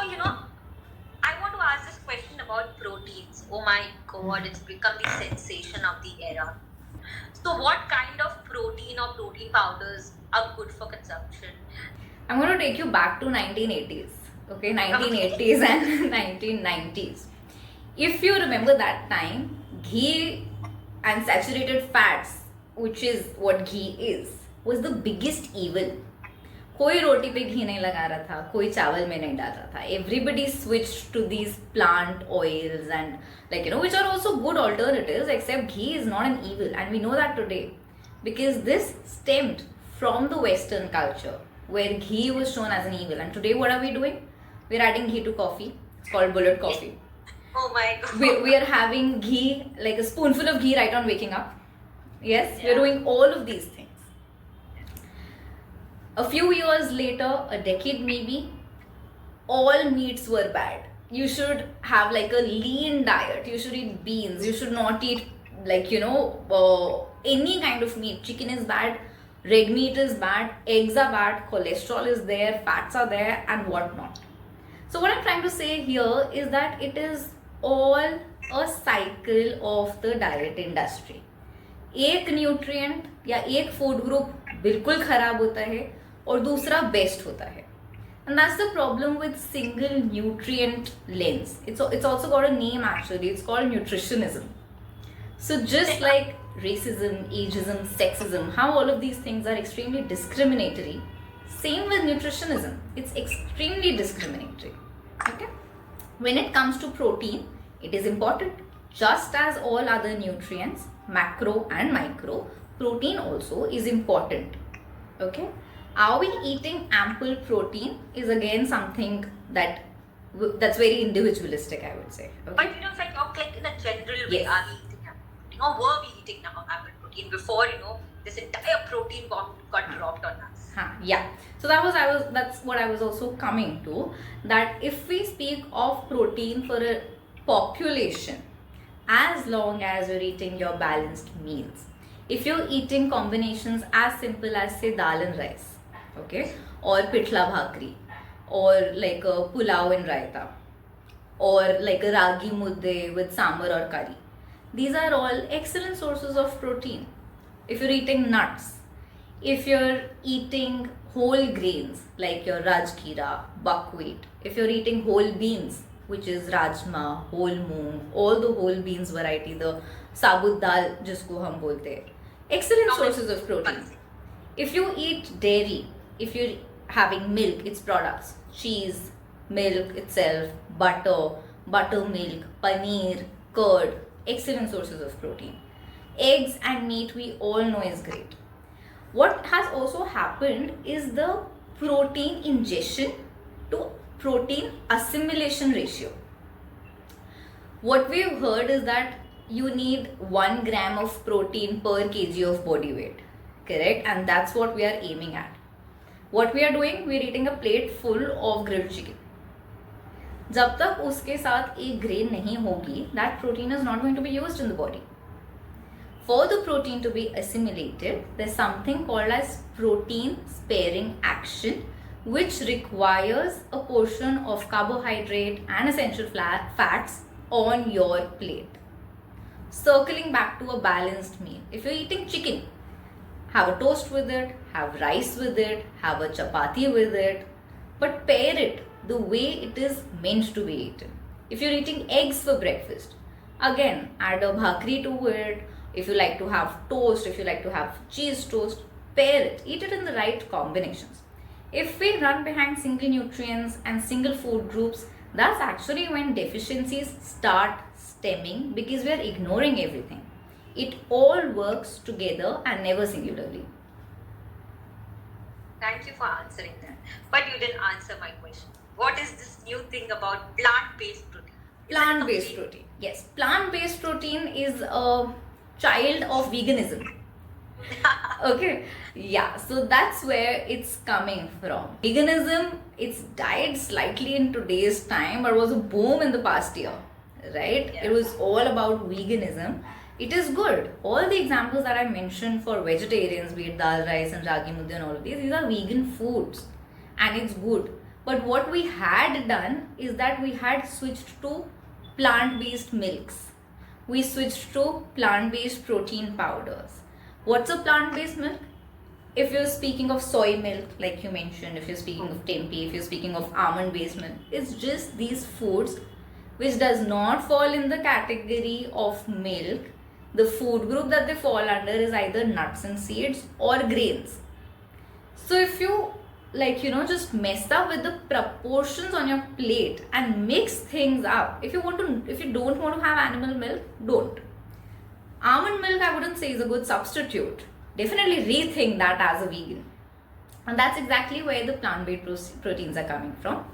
I want to ask this question about proteins. Oh my god, it's become the sensation of the era. So, what kind of protein or protein powders are good for consumption? I'm going to take you back to 1980s. Okay, Okay. 1980s and 1990s. If you remember that time, ghee and saturated fats, which is what ghee is, was the biggest evil. कोई रोटी पे घी नहीं लगा रहा था, कोई चावल में नहीं डाल रहा था. Everybody switched to these plant oils and which are also good alternatives, except ghee is not an evil, and we know that today because this stemmed from the Western culture where ghee was shown as an evil. And today what are we doing? We're adding ghee to coffee. It's called bullet coffee. Oh my We god. are having ghee, like a spoonful of ghee right on waking up. Yes, we're Yeah. doing all of these things. A few years later, a decade maybe, all meats were bad. You should have like a lean diet. You should eat beans. You should not eat any kind of meat. Chicken is bad. Red meat is bad. Eggs are bad. Cholesterol is there. Fats are there, and whatnot. So what I'm trying to say here is that it is all a cycle of the diet industry. एक nutrient या एक food group बिल्कुल खराब होता है और दूसरा best होता है. And that's the problem with single nutrient lens. It's also got a name actually. It's called nutritionism. So just like racism, ageism, sexism, how all of these things are extremely discriminatory, same with nutritionism. It's extremely discriminatory. Okay? When it comes to protein, it is important. Just as all other nutrients, macro and micro, protein also is important. Okay? Are we eating ample protein is again something that's very individualistic, I would say. Okay? But if I talk like in a general way, Yes. are we eating ample protein or were we eating ample protein before this entire protein bomb got dropped on us? Yeah. So that's what I was also coming to. That if we speak of protein for a population, as long as you're eating your balanced meals, if you're eating combinations as simple as say dal and rice, okay, or pitla bhakri, or like a pulao and raita, or like a ragi mudde with sambar or curry, these are all excellent sources of protein. If you're eating nuts, if you're eating whole grains like your rajgira, buckwheat, if you're eating whole beans, which is rajma, whole moong, all the whole beans variety, the sabut dal jisko hum bolte hain, excellent sources of protein. If you eat dairy, if you're having milk, its products, cheese, milk itself, butter, buttermilk, paneer, curd, excellent sources of protein. Eggs and meat we all know is great. What has also happened is the protein ingestion to protein assimilation ratio. What we've heard is that you need 1 gram of protein per kg of body weight, correct? And that's what we are aiming at. What we are doing, we are eating a plate full of grilled chicken. जब तक उसके साथ एक grain नहीं होगी, that protein is not going to be used in the body. For the protein to be assimilated, there's something called as protein sparing action, which requires a portion of carbohydrate and essential fats on your plate. Circling back to a balanced meal, if you're eating chicken, have a toast with it, have rice with it, have a chapati with it, but pair it the way it is meant to be eaten. If you're eating eggs for breakfast, again add a bhakri to it. If you like to have toast, if you like to have cheese toast, pair it. Eat it in the right combinations. If we run behind single nutrients and single food groups, that's actually when deficiencies start stemming because we are ignoring everything. It all works together and never singularly. Thank you for answering that. But you didn't answer my question. What is this new thing about plant-based protein? Plant-based protein. Yes, plant-based protein is a child of veganism. Okay, yeah, so that's where it's coming from. Veganism, it's died slightly in today's time, but was a boom in the past year, right? Yeah. It was all about veganism. It is good. All the examples that I mentioned for vegetarians, be it dal, rice, and ragi mudde and all of these are vegan foods, and it's good. But what we had done is that we had switched to plant-based milks. We switched to plant-based protein powders. What's a plant-based milk? If you're speaking of soy milk, like you mentioned, if you're speaking of tempeh, if you're speaking of almond-based milk, it's just these foods which does not fall in the category of milk. The food group that they fall under is either nuts and seeds or grains. So if you just mess up with the proportions on your plate and mix things up, if you don't want to have animal milk, don't. Almond milk, I wouldn't say is a good substitute. Definitely rethink that as a vegan. And that's exactly where the plant-based proteins are coming from.